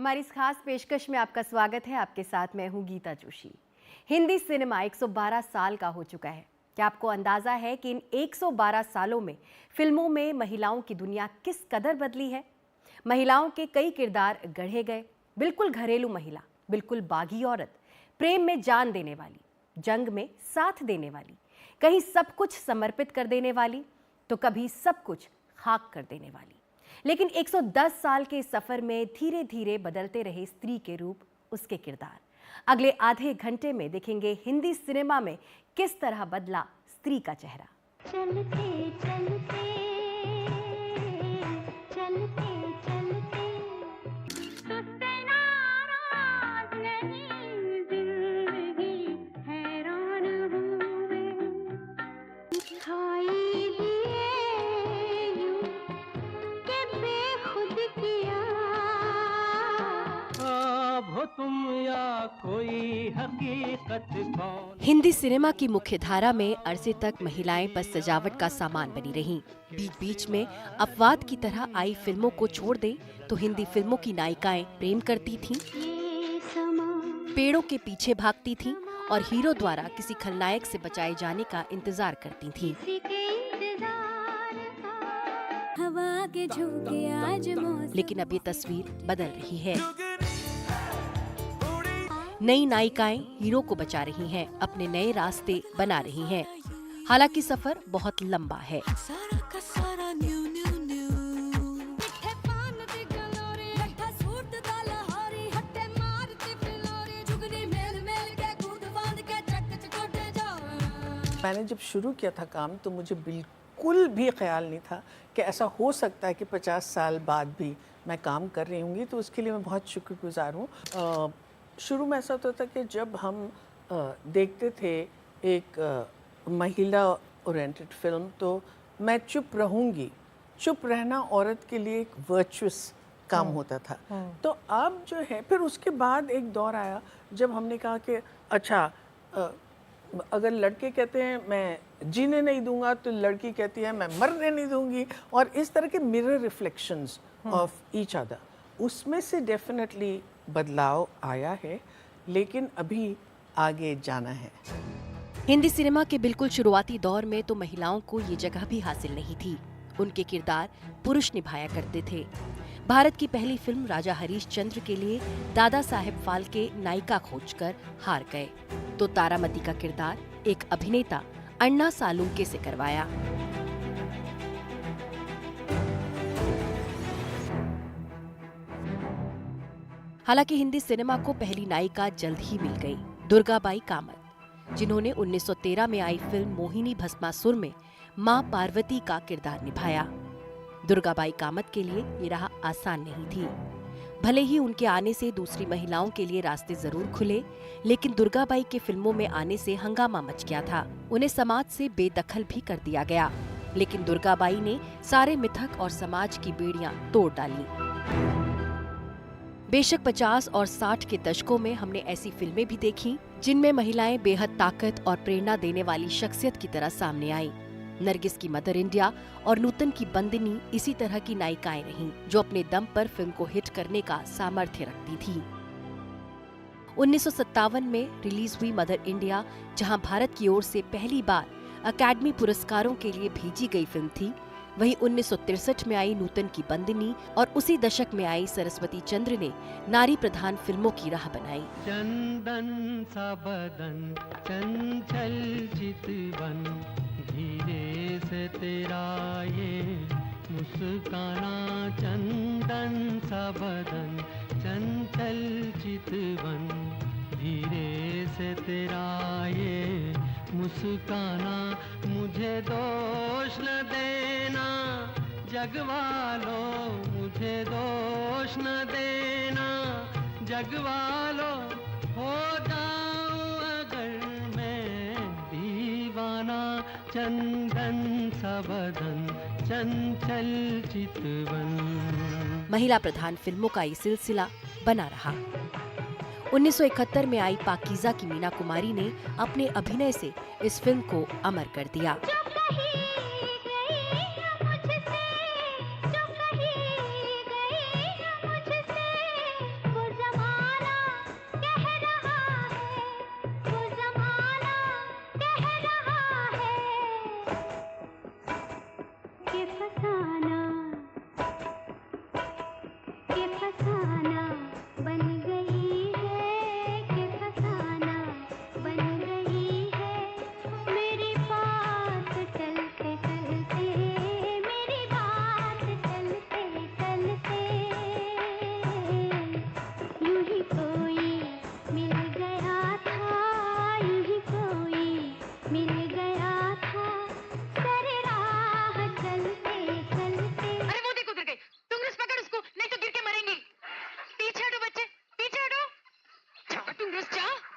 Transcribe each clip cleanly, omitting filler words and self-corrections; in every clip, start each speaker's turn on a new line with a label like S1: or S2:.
S1: हमारी इस खास पेशकश में आपका स्वागत है। आपके साथ मैं हूं गीता जोशी। हिंदी सिनेमा 112 साल का हो चुका है। क्या आपको अंदाजा है कि इन 112 सालों में फिल्मों में महिलाओं की दुनिया किस कदर बदली है? महिलाओं के कई किरदार गढ़े गए। बिल्कुल घरेलू महिला, बिल्कुल बागी औरत, प्रेम में जान देने वाली, जंग में साथ देने वाली, कहीं सब कुछ समर्पित कर देने वाली तो कभी सब कुछ खाक कर देने वाली। लेकिन 110 साल के सफर में धीरे धीरे बदलते रहे स्त्री के रूप, उसके किरदार। अगले आधे घंटे में देखेंगे हिंदी सिनेमा में किस तरह बदला स्त्री का चेहरा।
S2: चलते चलते चलते चलते तुझसे नाराज नहीं, जिंदगी हैरान हुए खाई लिए यूं के बेखुद किया।
S3: अब हो तुम या कोई हकीकत कौन।
S1: हिंदी सिनेमा की मुख्य धारा में अरसे तक महिलाएं बस सजावट का सामान बनी रहीं। बीच बीच में अपवाद की तरह आई फिल्मों को छोड़ दें तो हिंदी फिल्मों की नायिकाएं प्रेम करती थीं, पेड़ों के पीछे भागती थीं और हीरो द्वारा किसी खलनायक से बचाए जाने का इंतजार करती थीं।
S2: हवा के झोंके आज मौसम।
S1: लेकिन अब ये तस्वीर बदल रही है। नई नायिकाएं हीरो को बचा रही हैं, अपने नए रास्ते बना रही हैं। हालांकि सफर बहुत लंबा है।
S4: मैंने जब शुरू किया था काम तो मुझे बिल्कुल भी ख्याल नहीं था कि ऐसा हो सकता है कि 50 साल बाद भी मैं काम कर रही होंगी, तो उसके लिए मैं बहुत शुक्रगुजार हूँ। शुरू में ऐसा होता था कि जब हम देखते थे एक महिला ओरिएंटेड फिल्म तो मैं चुप रहूँगी। चुप रहना औरत के लिए एक वर्चुअस काम होता था। तो अब जो है फिर उसके बाद एक दौर आया जब हमने कहा कि अच्छा अगर लड़के कहते हैं मैं जीने नहीं दूंगा तो लड़की कहती है मैं मरने नहीं दूंगी, और इस तरह के mirror reflections of each other, उसमें से डेफिनेटली बदलाव आया है, लेकिन अभी आगे जाना है।
S1: हिंदी सिनेमा के बिल्कुल शुरुआती दौर में तो महिलाओं को ये जगह भी हासिल नहीं थी। उनके किरदार पुरुष निभाया करते थे। भारत की पहली फिल्म राजा हरीशचंद्र के लिए दादा साहेब फाल्के नायिका खोजकर हार गए तो तारामती का किरदार एक अभिनेता अन्ना सालुंके से करवाया। हालांकि हिंदी सिनेमा को पहली नायिका जल्द ही मिल गई, दुर्गाबाई कामत, जिन्होंने 1913 में आई फिल्म मोहिनी भस्मासुर में मां पार्वती का किरदार निभाया। दुर्गाबाई कामत के लिए ये राह आसान नहीं थी। भले ही उनके आने से दूसरी महिलाओं के लिए रास्ते जरूर खुले, लेकिन दुर्गाबाई के फिल्मों में आने से हंगामा मच गया था। उन्हें समाज से बेदखल भी कर दिया गया, लेकिन दुर्गाबाई ने सारे मिथक और समाज की बेड़ियां तोड़ डाली। बेशक 50 और 60 के दशकों में हमने ऐसी फिल्में भी देखी जिनमें महिलाएं बेहद ताकत और प्रेरणा देने वाली शख्सियत की तरह सामने आई। नरगिस की मदर इंडिया और नूतन की बंदिनी इसी तरह की नायिकाएं रहीं, जो अपने दम पर फिल्म को हिट करने का सामर्थ्य रखती थी। 1957 में रिलीज हुई मदर इंडिया, जहां भारत की ओर से पहली बार अकादमी पुरस्कारों के लिए भेजी गई फिल्म थी, वहीं 1963 में आई नूतन की बंदिनी और उसी दशक में आई सरस्वती चंद्र ने नारी प्रधान फिल्मों की राह बनाई।
S3: चंदन सा बदन चंचल चितवन, धीरे से तेरा ये मुस्काना। चंदन सा बदन चंचल चितवन, धीरे से तेरा ये मुस्काना। मुझे दोष न देना जगवालो, मुझे दोष न देना जगवालो, हो जाऊं अगर मैं दीवाना। चंदन सा बदन चंचल चितवन।
S1: महिला प्रधान फिल्मों का ये सिलसिला बना रहा। 1971 में आई पाकीज़ा की मीना कुमारी ने अपने अभिनय से इस फिल्म को अमर कर दिया।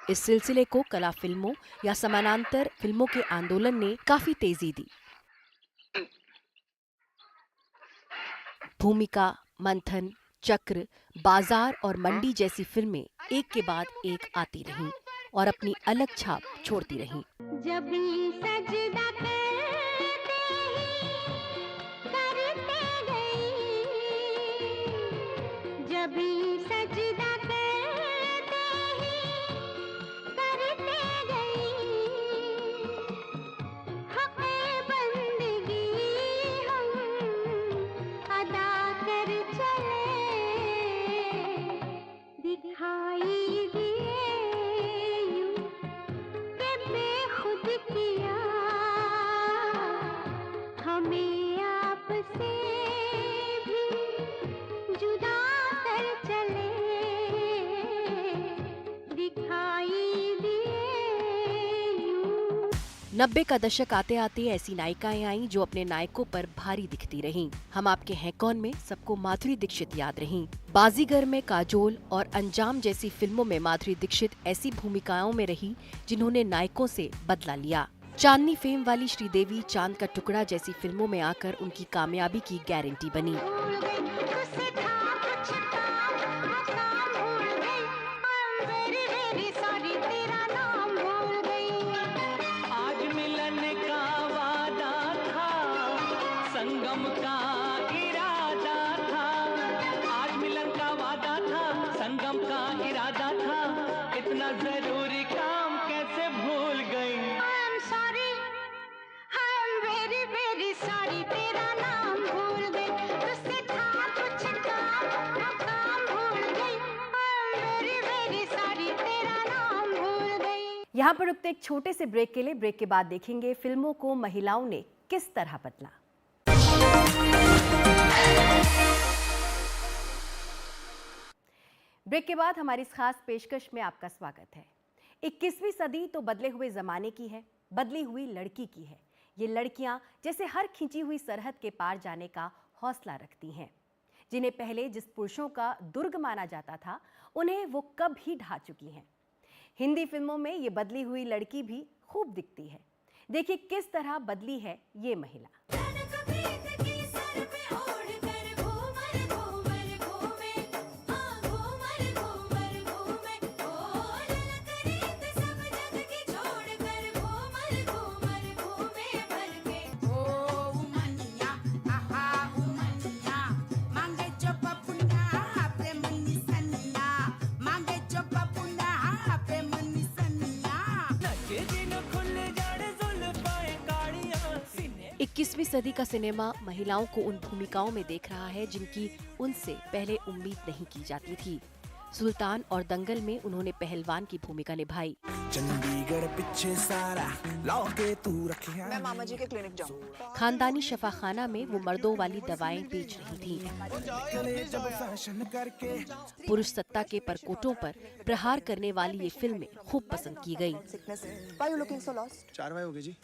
S1: इस सिलसिले को कला फिल्मों या समानांतर फिल्मों के आंदोलन ने काफी तेजी दी। भूमिका, मंथन, चक्र, बाजार और मंडी जैसी फिल्में एक के बाद एक आती रहीं और अपनी अलग छाप छोड़ती रहीं।
S2: जब सजदा करते गई, जब सजदा करते गई, हक़े बंदगी हम अदा कर चले, दिखाई दिए यूं के बेखुद किया, हमें आपसे भी जुदा कर चले, दिखाई दिए यूं।
S1: 90 का दशक आते आते ऐसी नायिकाएं आईं जो अपने नायकों पर भारी दिखती रहीं। हम आपके हैं कौन में सबको माधुरी दीक्षित याद रहीं। बाजीगर में काजोल और अंजाम जैसी फिल्मों में माधुरी दीक्षित ऐसी भूमिकाओं में रही जिन्होंने नायकों से बदला लिया। चांदनी फेम वाली श्रीदेवी चांद का टुकड़ा जैसी फिल्मों में आकर उनकी कामयाबी की गारंटी बनी।
S3: आज मिलन का वादा था, संगम का इरादा था। आज मिलन का वादा था, संगम का इरादा था। इतना जरूरी काम कैसे भूल गई।
S2: I'm sorry, I'm very very sorry, तेरा नाम भूल गई, तुझसे था कुछ काम भूल गई। I'm very very sorry, तेरा नाम भूल गई।
S1: यहाँ पर रुकते एक छोटे से ब्रेक के लिए। ब्रेक के बाद देखेंगे फिल्मों को महिलाओं ने किस तरह बदला। ब्रेक के बाद हमारी इस खास पेशकश में आपका स्वागत है। 21वीं सदी तो बदले हुए जमाने की है, बदली हुई लड़की की है। ये लड़कियां जैसे हर खिंची हुई सरहद के पार जाने का हौसला रखती हैं। जिन्हें पहले जिस पुरुषों का दुर्ग माना जाता था, उन्हें वो कब ही ढा चुकी हैं। हिंदी फिल्मों में ये बदली हुई लड़की भी खूब दिखती है। देखिए किस तरह बदली है ये महिला। इक्कीसवीं सदी का सिनेमा महिलाओं को उन भूमिकाओं में देख रहा है जिनकी उनसे पहले उम्मीद नहीं की जाती थी। सुल्तान और दंगल में उन्होंने पहलवान की भूमिका निभाई।
S5: चंडीगढ़ पीछे सारा लौके तू रखिया।
S6: मैं मामा जी के क्लिनिक जाऊँ।
S1: खानदानी शफाखाना में वो मर्दों वाली दवाएं बेच रही थी।
S5: जब फैशन करके
S1: पुरुष सत्ता के परकोटों पर प्रहार करने वाली ये फिल्में खूब पसंद की गई।
S6: Why you looking so lost?
S5: 4 हो गए जी।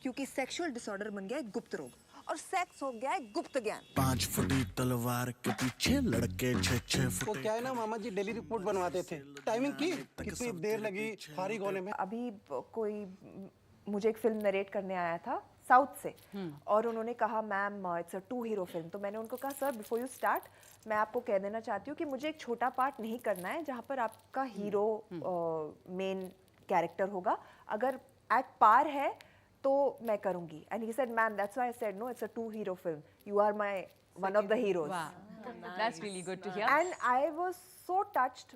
S6: क्योंकि सेक्सुअल डिसऑर्डर बन गया है गुप्त रोग और सेक्स हो गया है गुप्त ज्ञान।
S5: 5 फुटी तलवार के पीछे लड़के 6-6
S7: वो
S5: फुट।
S7: क्या है ना मामा जी डेली रिपोर्ट बनवाते थे। टाइमिंग की कितनी देर लगी फारिग होने में।
S6: अभी कोई मुझे एक फिल्म नरेट करने आया था साउथ से और उन्होंने कहा ma'am it's a 2 hero film. तो मैंने उनको कहा सर बिफोर यू स्टार्ट मैं आपको कह देना चाहती हूँ कि मुझे एक छोटा पार्ट नहीं करना है जहाँ पर आपका हीरो मेन कैरेक्टर होगा। अगर एट पार है तो मैं करूँगी। And he said ma'am that's why I said no it's a 2 hero film, you are my one of the heroes.
S8: That's really good to hear.
S6: And I was so touched.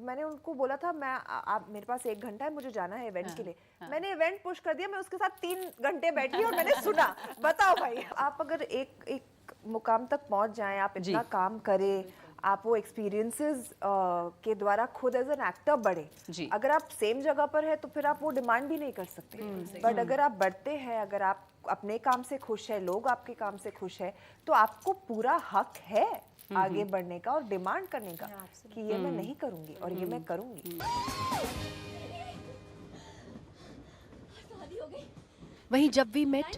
S6: मैंने उनको बोला था मैं आप मेरे पास 1 घंटा है, मुझे जाना है इवेंट के लिए। मैंने इवेंट पुश कर दिया, मैं उसके साथ 3 घंटे बैठी और मैंने सुना। बताओ भाई, आप अगर एक मुकाम तक पहुंच जाएं, आप इतना काम करें, आप वो एक्सपीरियंसेस के द्वारा खुद एज एन एक्टर बढ़े। अगर आप सेम जगह पर है तो फिर आप वो डिमांड भी नहीं कर सकते। बट अगर आप बढ़ते हैं, अगर आप अपने काम से खुश है, लोग आपके काम से खुश है, तो आपको पूरा हक है आगे बढ़ने का और डिमांड करने का कि ये मैं नहीं करूंगी और ये मैं करूंगी।
S1: वहीं जब वी मेट,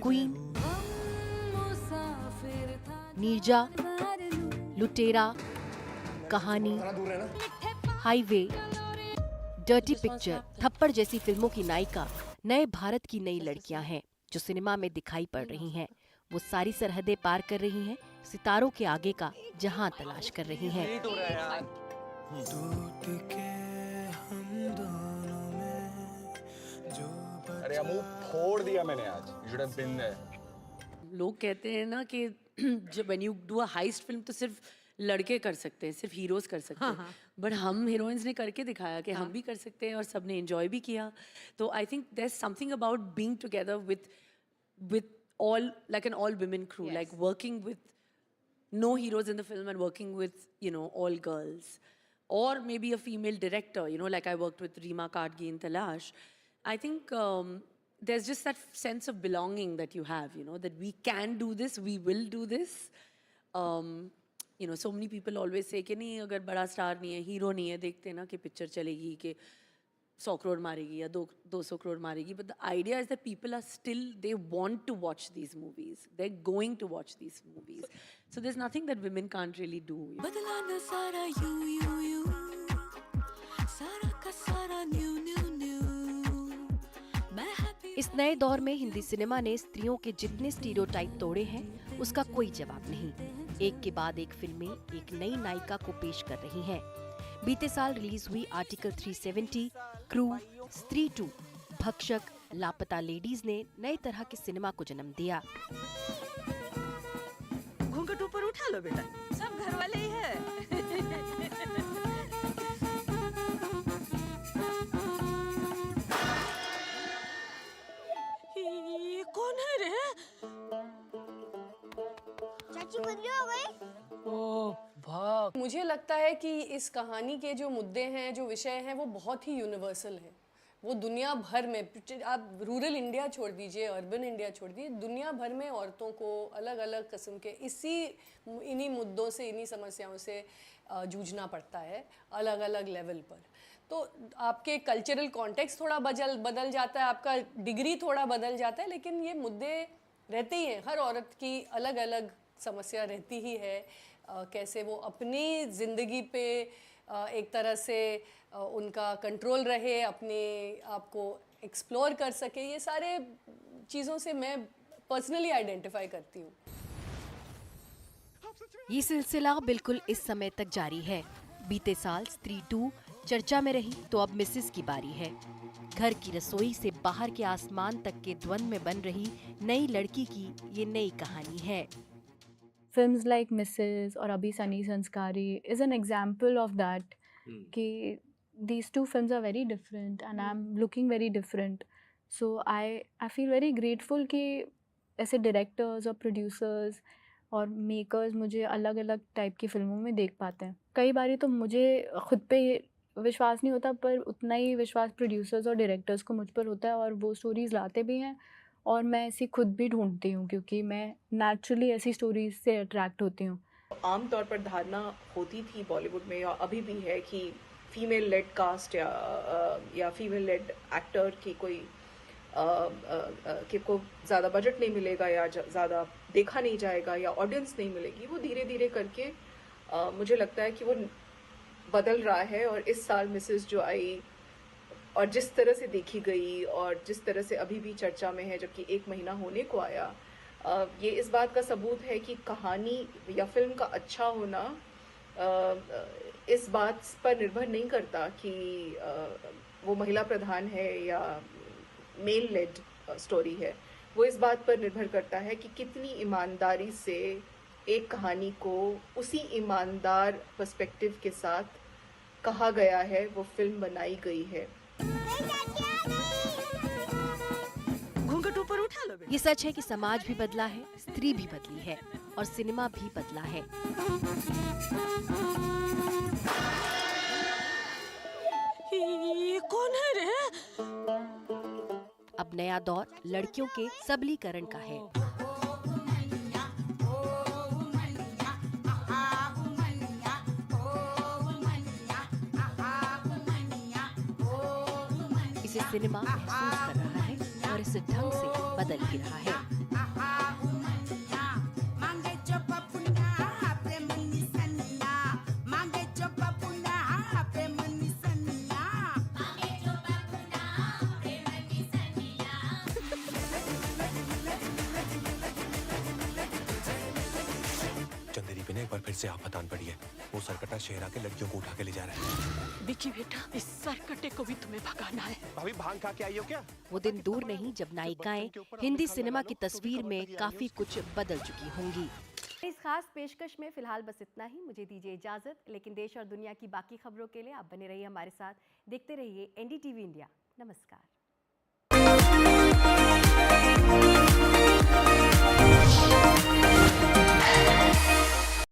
S1: क्वीन, नीरजा, लुटेरा, कहानी, हाईवे, डर्टी पिक्चर, थप्पड़ जैसी फिल्मों की नायिका नए भारत की नई लड़कियां हैं जो सिनेमा में दिखाई पड़ रही हैं। वो सारी सरहदें पार कर रही हैं, सितारों के आगे का जहां तलाश कर रही हैं।
S9: अरे मुंह फोड़ दिया मैंने आज। You should have been there.
S10: लोग कहते हैं ना कि जब when you do a heist film तो सिर्फ लड़के कर सकते हैं, सिर्फ हीरोज कर सकते हैं, बट हम हीरोइंस ने करके दिखाया कि हम भी कर सकते हैं और सबने एंजॉय भी किया। तो I think there is something about being together with all like an all women crew, like working with no heroes in the film and working with, you know, all girls, or maybe a female director, you know, like I worked with Reema Kadgi in Talash. I think there's just that sense of belonging that you have, you know, that we can do this, we will do this. You know, so many people always say कि नहीं, अगर बड़ा star नहीं है, hero नहीं है, देखते ना कि पिक्चर चलेगी कि 100 crore मारेगी या 200 crore मारेगी, but the idea is that people are still, they want to watch these movies, they're going to watch these movies, so there's nothing that women can't really do.
S11: बदलाना सारा you सारा का सारा new मैं happy।
S1: इस नए दौर में Hindi cinema ने स्त्रियों के जितने स्टीरियोटाइप तोड़े हैं उसका कोई जवाब नहीं। एक के बाद एक फिल्में एक नई नायिका को पेश कर रही हैं। बीते साल रिलीज हुई आर्टिकल 370, क्रू, स्त्री 2, भक्षक, लापता लेडीज ने नए तरह के सिनेमा को जन्म दिया।
S11: घूंघट ऊपर उठा लो बेटा, सब घर वाले ही है। ये कौन है रे?
S2: चाची बदली हो गई?
S12: मुझे लगता है कि इस कहानी के जो मुद्दे हैं, जो विषय हैं, वो बहुत ही यूनिवर्सल हैं। वो दुनिया भर में, आप रूरल इंडिया छोड़ दीजिए, अर्बन इंडिया छोड़ दीजिए, दुनिया भर में औरतों को अलग अलग किस्म के इन्हीं मुद्दों से, इन्हीं समस्याओं से जूझना पड़ता है अलग अलग लेवल पर। तो आपके कल्चरल कॉन्टेक्स्ट थोड़ा बदल जाता है, आपका डिग्री थोड़ा बदल जाता है, लेकिन ये मुद्दे रहते ही हैं। हर औरत की अलग अलग समस्या रहती ही है। कैसे वो अपनी ज़िंदगी पे एक तरह से उनका कंट्रोल रहे, अपने आप को एक्सप्लोर कर सके, ये सारे चीज़ों से मैं पर्सनली आइडेंटिफाई करती हूँ।
S1: ये सिलसिला बिल्कुल इस समय तक जारी है। बीते साल स्त्री 2 चर्चा में रही तो अब मिसेस की बारी है। घर की रसोई से बाहर के आसमान तक के द्वंद में बन रही नई लड़की की ये नई कहानी है।
S13: Films like Mrs. or Abhi Sunny Sanskari is an example of that. कि these two films are very different and I'm looking very different. So I feel very grateful कि ऐसे directors और producers और makers मुझे अलग अलग type की फिल्मों में देख पाते हैं। कई बारी तो मुझे खुद पे विश्वास नहीं होता, पर उतना ही विश्वास producers और directors को मुझ पर होता है और वो stories लाते भी हैं और मैं ऐसी खुद भी ढूंढती हूँ क्योंकि मैं नेचुरली ऐसी स्टोरीज से अट्रैक्ट होती हूँ।
S14: आमतौर पर धारणा होती थी बॉलीवुड में, या अभी भी है, कि फीमेल लेड कास्ट या फीमेल लेड एक्टर की कोई को ज़्यादा बजट नहीं मिलेगा या ज़्यादा देखा नहीं जाएगा या ऑडियंस नहीं मिलेगी। वो धीरे धीरे करके मुझे लगता है कि वो बदल रहा है। और इस साल मिसेस जो आई और जिस तरह से देखी गई और जिस तरह से अभी भी चर्चा में है, जबकि 1 महीना होने को आया, ये इस बात का सबूत है कि कहानी या फिल्म का अच्छा होना इस बात पर निर्भर नहीं करता कि वो महिला प्रधान है या मेल लेड स्टोरी है। वो इस बात पर निर्भर करता है कि कितनी ईमानदारी से एक कहानी को उसी ईमानदार पर्सपेक्टिव के साथ कहा गया है, वो फिल्म बनाई गई है।
S11: घूंघट ऊपर उठा लो बेटा।
S1: ये सच है कि समाज भी बदला है, स्त्री भी बदली है और सिनेमा भी बदला है।
S11: ये कौन है रे?
S1: अब नया दौर लड़कियों के सबलीकरण का है। इसे सिनेमा महसूस कर रहा है और इस ढंग से बदल भी रहा है।
S9: फिर से आफत आन पड़ी है। वो सरकटा शहर आके लड़कियों को उठा के ले जा रहा है।
S11: विकी बेटा, इस सरकटे को भी तुम्हें भगाना है।
S9: भाभी भांग खा के आई हो क्या?
S1: वो दिन दूर नहीं जब नायिकाएं हिंदी सिनेमा की तस्वीर में काफी कुछ बदल चुकी होंगी। इस खास पेशकश में फिलहाल बस इतना ही। मुझे दीजिए इजाजत, लेकिन देश और दुनिया की बाकी खबरों के लिए आप बने रहिए हमारे साथ। देखते रहिए NDTV इंडिया। नमस्कार।